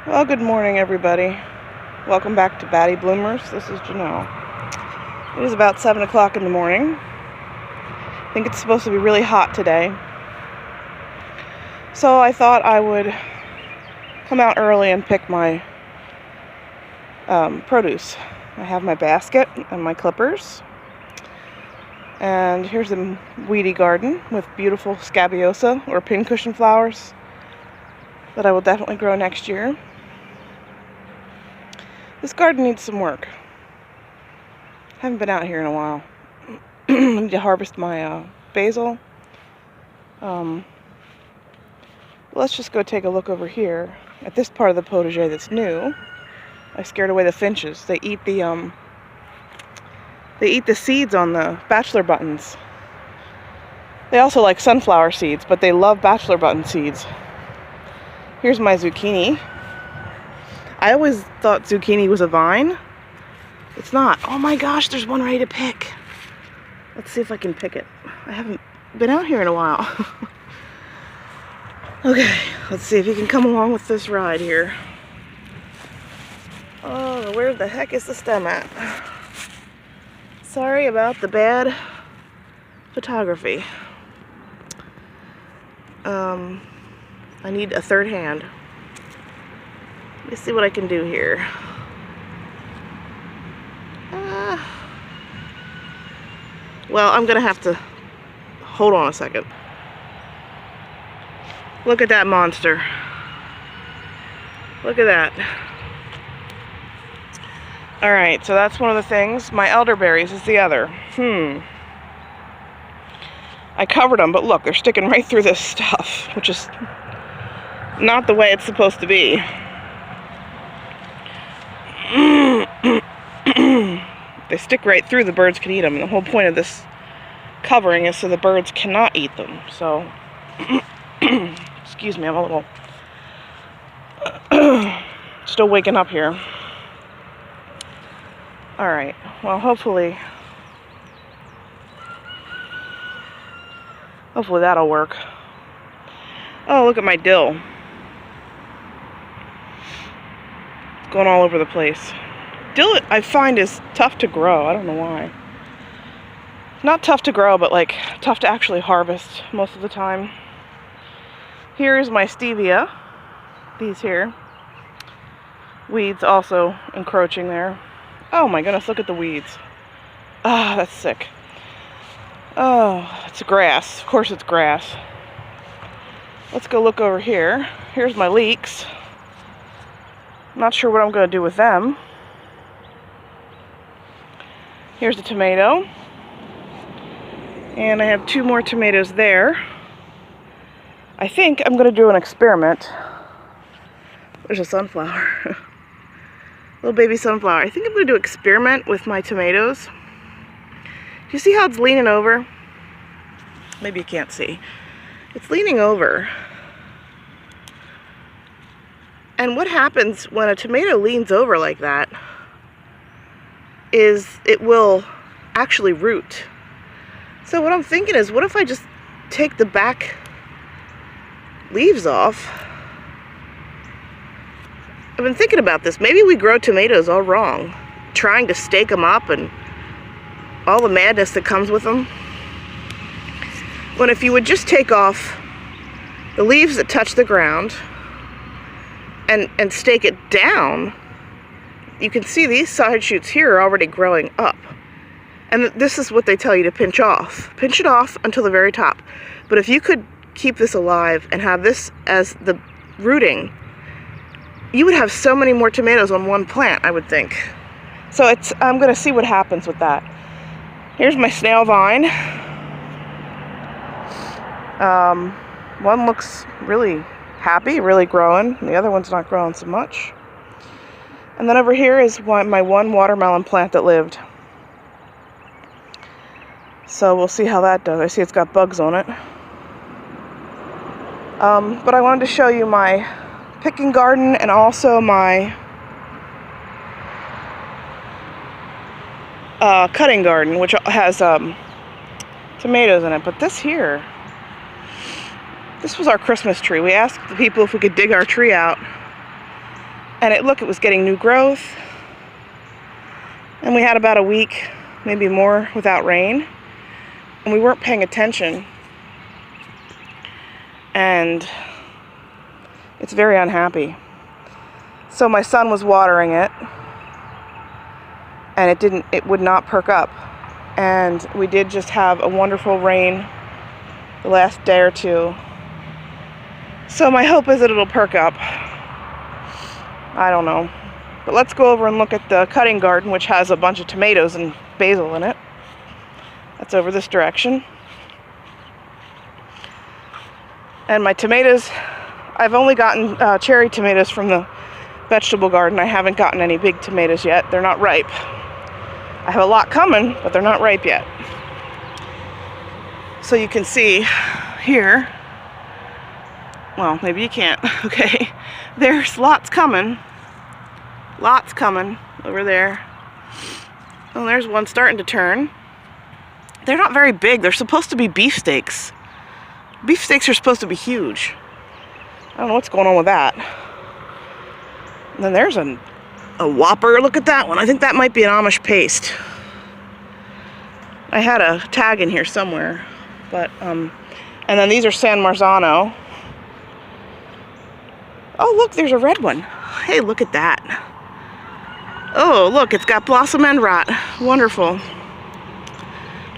Well, good morning, everybody. Welcome back to Batty Bloomers. This is Janelle. It is about 7 o'clock in the morning. I think it's supposed to be really hot today. So I thought I would come out early and pick my produce. I have my basket and my clippers. And here's a weedy garden with beautiful scabiosa or pincushion flowers that I will definitely grow next year. This garden needs some work. Haven't been out here in a while. I need to harvest my basil. Let's just go take a look over here at this part of the potager that's new. I scared away the finches. They eat the seeds on the bachelor buttons. They also like sunflower seeds, but they love bachelor button seeds. Here's my zucchini. I always thought zucchini was a vine. It's not. Oh my gosh, there's one ready to pick. Let's see if I can pick it. I haven't been out here in a while. Okay, let's see if you can come along with this ride here. Oh, where the heck is the stem at? Sorry about the bad photography. I need a third hand. Let me see what I can do here. Well, I'm gonna have to hold on a second. Look at that monster. Look at that. Alright, so that's one of the things. My elderberries is the other. I covered them, but look, they're sticking right through this stuff, which is not the way it's supposed to be. They stick right through, the birds can eat them. And the whole point of this covering is so the birds cannot eat them. So, excuse me, I'm a little still waking up here. Alright, well, hopefully that'll work. Oh, look at my dill. It's going all over the place. Dill, I find, is tough to grow. I don't know why. Not tough to grow, but like tough to actually harvest most of the time. Here's my stevia. These here. Weeds also encroaching there. Oh my goodness, look at the weeds. Ah, that's sick. Oh, it's grass. Of course it's grass. Let's go look over here. Here's my leeks. Not sure what I'm going to do with them. Here's a tomato. And I have 2 more tomatoes there. I think I'm going to do an experiment. There's a sunflower. Little baby sunflower. I think I'm going to do an experiment with my tomatoes. Do you see how it's leaning over? Maybe you can't see. It's leaning over. And what happens when a tomato leans over like that is it will actually root. So what I'm thinking is, what if I just take the back leaves off? I've been thinking about this. Maybe we grow tomatoes all wrong, trying to stake them up and all the madness that comes with them. When if you would just take off the leaves that touch the ground and stake it down, you can see these side shoots here are already growing up. And this is what they tell you to pinch off. Pinch it off until the very top. But if you could keep this alive and have this as the rooting, you would have so many more tomatoes on one plant, I would think. So I'm going to see what happens with that. Here's my snail vine. One looks really happy, really growing. The other one's not growing so much. And then over here is my one watermelon plant that lived. So we'll see how that does. I see it's got bugs on it. But I wanted to show you my picking garden and also my cutting garden, which has tomatoes in it. But this here, this was our Christmas tree. We asked the people if we could dig our tree out And it was getting new growth. And we had about a week, maybe more, without rain. And we weren't paying attention. And it's very unhappy. So my son was watering it. And it would not perk up. And we did just have a wonderful rain the last day or two. So my hope is that it'll perk up. I don't know. But let's go over and look at the cutting garden, which has a bunch of tomatoes and basil in it. That's over this direction. And my tomatoes, I've only gotten cherry tomatoes from the vegetable garden. I haven't gotten any big tomatoes yet. They're not ripe. I have a lot coming, but they're not ripe yet. So you can see here, well, maybe you can't, okay. There's lots coming over there. Oh, there's one starting to turn. They're not very big. They're supposed to be beefsteaks. Beefsteaks are supposed to be huge. I don't know what's going on with that. And then there's a whopper. Look at that one. I think that might be an Amish paste. I had a tag in here somewhere, but and then these are San Marzano. Oh, look, there's a red one. Hey, look at that. Oh, look, it's got blossom end rot. Wonderful.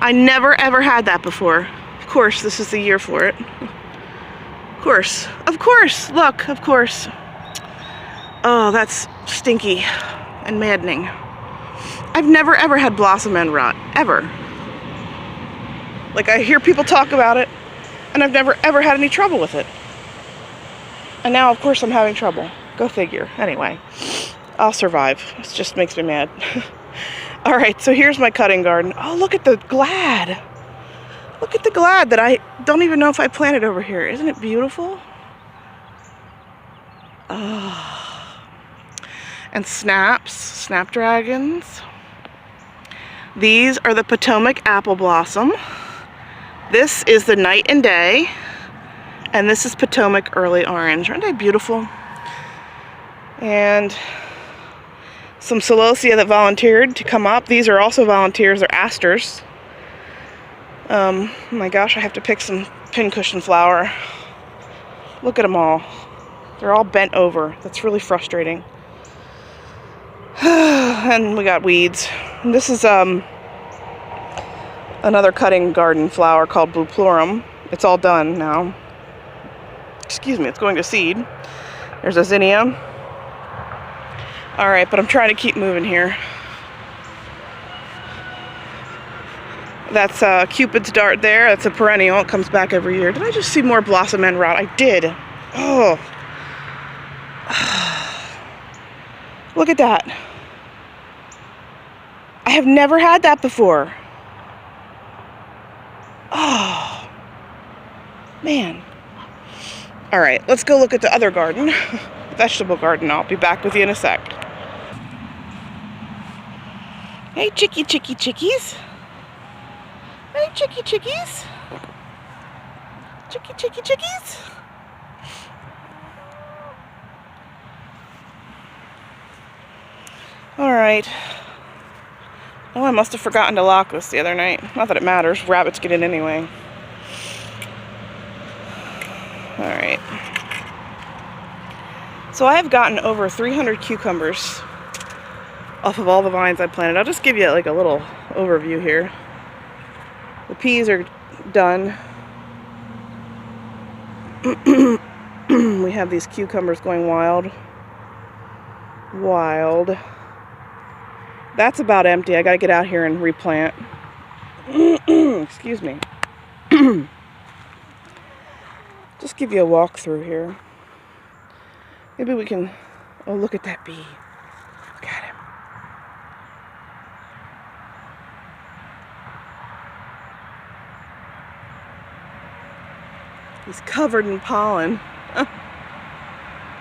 I never ever had that before. Of course, this is the year for it. Of course, look, of course. Oh, that's stinky and maddening. I've never ever had blossom end rot, ever. Like, I hear people talk about it, and I've never ever had any trouble with it. And now, of course, I'm having trouble. Go figure. Anyway, I'll survive. It just makes me mad. Alright, so here's my cutting garden. Oh, look at the glad. Look at the glad that I don't even know if I planted over here. Isn't it beautiful? Oh. And snapdragons. These are the Potomac apple blossom. This is the night and day. And this is Potomac early orange. Aren't they beautiful? And some celosia that volunteered to come up. These are also volunteers. They're asters. Oh my gosh, I have to pick some pincushion flower. Look at them all. They're all bent over. That's really frustrating. And we got weeds. And this is another cutting garden flower called Blue Plurum. It's all done now. Excuse me, it's going to seed. There's a zinnia. Alright, but I'm trying to keep moving here. That's Cupid's dart there. That's a perennial. It comes back every year. Did I just see more blossom end rot? I did. Oh. Look at that. I have never had that before. Oh. Man. Alright, let's go look at the other garden. Vegetable garden. I'll be back with you in a sec. Hey, chickies. Hey, chickies. Chickies. Alright. Oh, I must have forgotten to lock this the other night. Not that it matters. Rabbits get in anyway. Alright. So I have gotten over 300 cucumbers off of all the vines I planted. I'll just give you like a little overview here. The peas are done. We have these cucumbers going wild. That's about empty. I gotta get out here and replant. Excuse me. Just give you a walk through here. Maybe we can... Oh, look at that bee. Look at him. He's covered in pollen.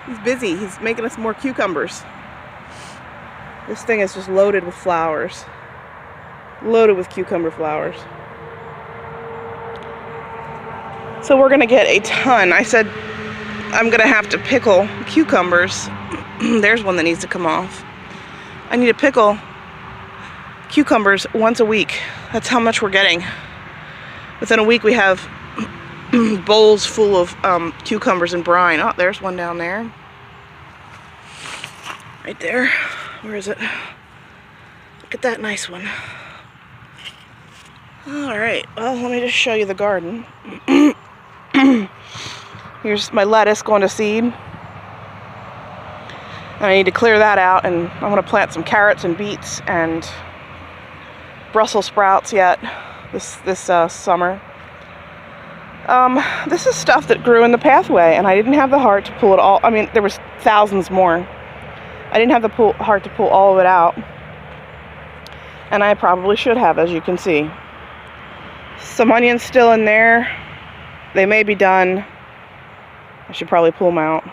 He's busy. He's making us more cucumbers. This thing is just loaded with flowers. Loaded with cucumber flowers. So we're going to get a ton. I said I'm going to have to pickle cucumbers There's one that needs to come off. I need to pickle cucumbers once a week. That's how much we're getting. Within a week we have bowls full of cucumbers and brine. Oh, there's one down there. Right there. Where is it? Look at that nice one. Alright, well, let me just show you the garden. Here's my lettuce going to seed. And I need to clear that out, and I want to plant some carrots and beets and Brussels sprouts yet this summer. This is stuff that grew in the pathway, and I didn't have the heart to pull it all. I mean, there was thousands more. I didn't have the heart to pull all of it out, and I probably should have, as you can see. Some onions still in there. They may be done. I should probably pull them out.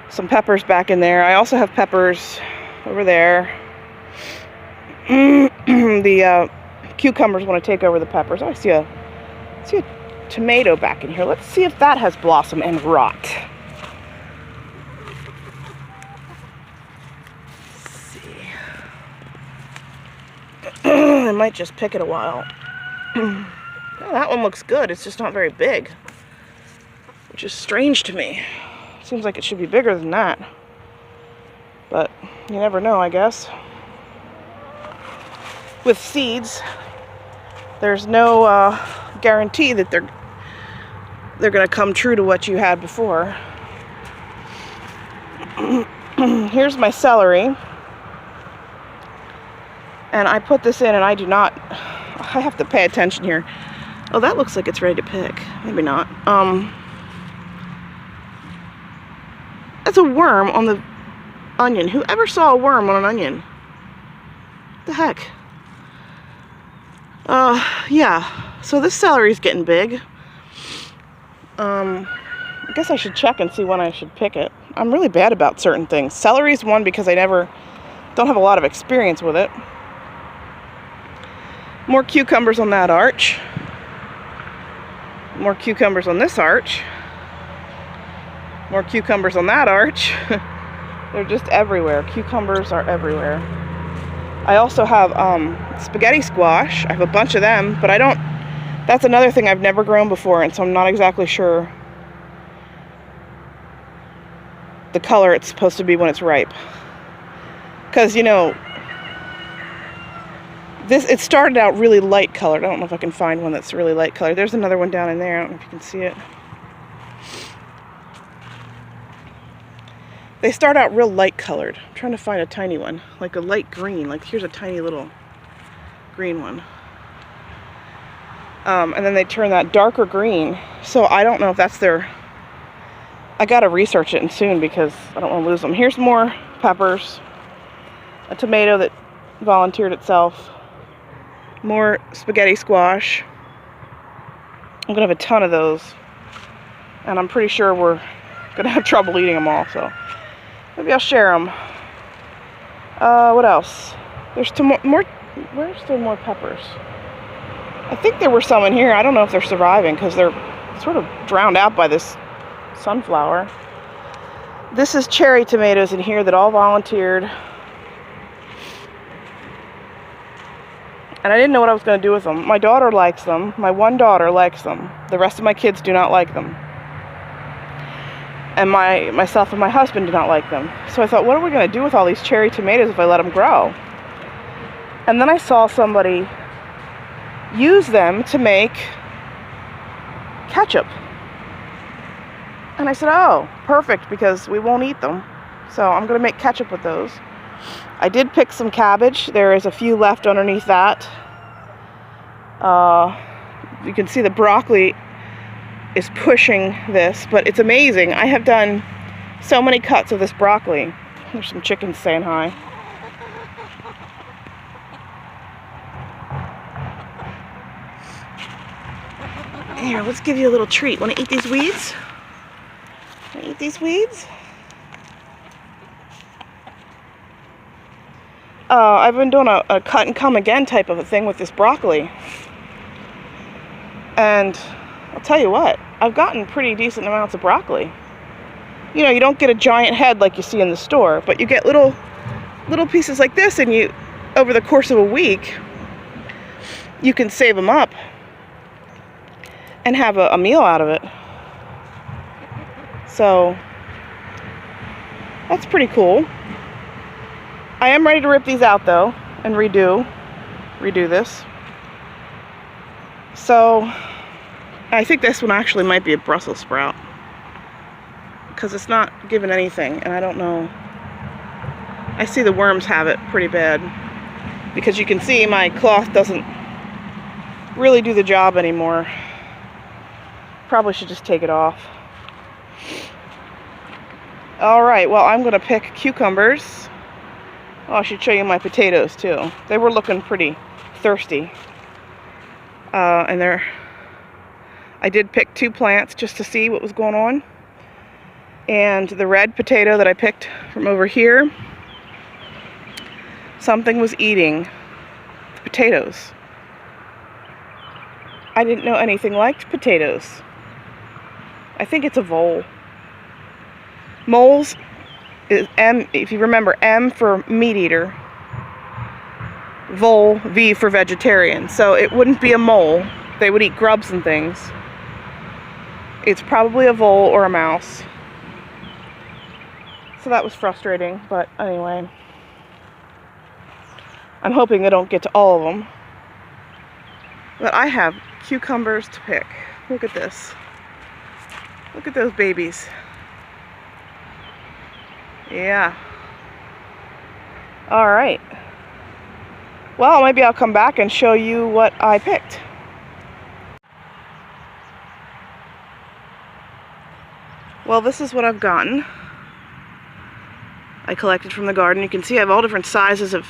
Some peppers back in there. I also have peppers over there. The cucumbers want to take over the peppers. Oh, I see a tomato back in here. Let's see if that has blossom and rot. Let's see. I might just pick it a while. Oh, that one looks good. It's just not very big, which is strange to me. Seems like it should be bigger than that, but you never know, I guess. With seeds, there's no guarantee that they're going to come true to what you had before. Here's my celery, and I put this in, and I have to pay attention here. Oh, that looks like it's ready to pick. Maybe not. That's a worm on the onion. Whoever saw a worm on an onion? What the heck? Yeah. So this celery's getting big. I guess I should check and see when I should pick it. I'm really bad about certain things. Celery's one because I don't have a lot of experience with it. More cucumbers on that arch. More cucumbers on this arch. More cucumbers on that arch. They're just everywhere. Cucumbers are everywhere. I also have spaghetti squash. I have a bunch of them, but that's another thing I've never grown before, and so I'm not exactly sure the color it's supposed to be when it's ripe. Because, you know, it started out really light colored. I don't know if I can find one that's really light colored. There's another one down in there. I don't know if you can see it. They start out real light colored. I'm trying to find a tiny one, like a light green. Like here's a tiny little green one. And then they turn that darker green. So I don't know if that's I gotta research it soon because I don't want to lose them. Here's more peppers. A tomato that volunteered itself. More spaghetti squash. I'm gonna have a ton of those. And I'm pretty sure we're gonna have trouble eating them all, so maybe I'll share them. What else? There's more. Where's there more peppers? I think there were some in here. I don't know if they're surviving because they're sort of drowned out by this sunflower. This is cherry tomatoes in here that all volunteered. And I didn't know what I was going to do with them. My daughter likes them. My one daughter likes them. The rest of my kids do not like them. And myself and my husband do not like them. So I thought, what are we going to do with all these cherry tomatoes if I let them grow? And then I saw somebody use them to make ketchup. And I said, oh, perfect, because we won't eat them. So I'm going to make ketchup with those. I did pick some cabbage. There is a few left underneath that. You can see the broccoli is pushing this, but it's amazing. I have done so many cuts of this broccoli. There's some chickens saying hi. Here, let's give you a little treat. Want to eat these weeds? Want to eat these weeds? I've been doing a cut and come again type of a thing with this broccoli. And I'll tell you what, I've gotten pretty decent amounts of broccoli. you know, you don't get a giant head like you see in the store, but you get little pieces like this, and you, over the course of a week, you can save them up and have a meal out of it. So that's pretty cool. I am ready to rip these out though and redo this. So I think this one actually might be a Brussels sprout, because it's not giving anything, and I don't know. I see the worms have it pretty bad, because you can see my cloth doesn't really do the job anymore. Probably should just take it off. Alright, well, I'm going to pick cucumbers. Oh, I should show you my potatoes too. They were looking pretty thirsty. And I did pick 2 plants just to see what was going on. And the red potato that I picked from over here, something was eating the potatoes. I didn't know anything liked potatoes. I think it's a vole. Moles is M, if you remember, M for meat eater, vole, V for vegetarian. So it wouldn't be a mole. They would eat grubs and things. It's probably a vole or a mouse. So that was frustrating, but anyway. I'm hoping they don't get to all of them. But I have cucumbers to pick. Look at this. Look at those babies. Yeah. Alright. Well, maybe I'll come back and show you what I picked. Well, this is what I've gotten. I collected from the garden. You can see I have all different sizes of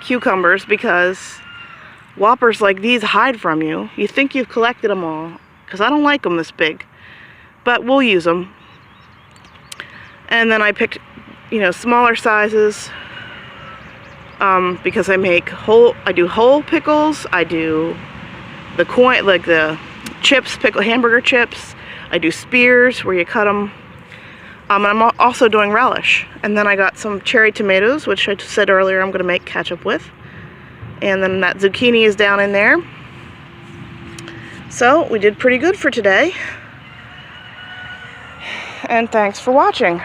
cucumbers, because whoppers like these hide from you. You think you've collected them all, because I don't like them this big. But we'll use them. And then I picked, you know, smaller sizes, because I do whole pickles. I do the chips, hamburger chips. I do spears where you cut them. And I'm also doing relish. And then I got some cherry tomatoes, which I said earlier I'm going to make ketchup with. And then that zucchini is down in there. So we did pretty good for today. And thanks for watching.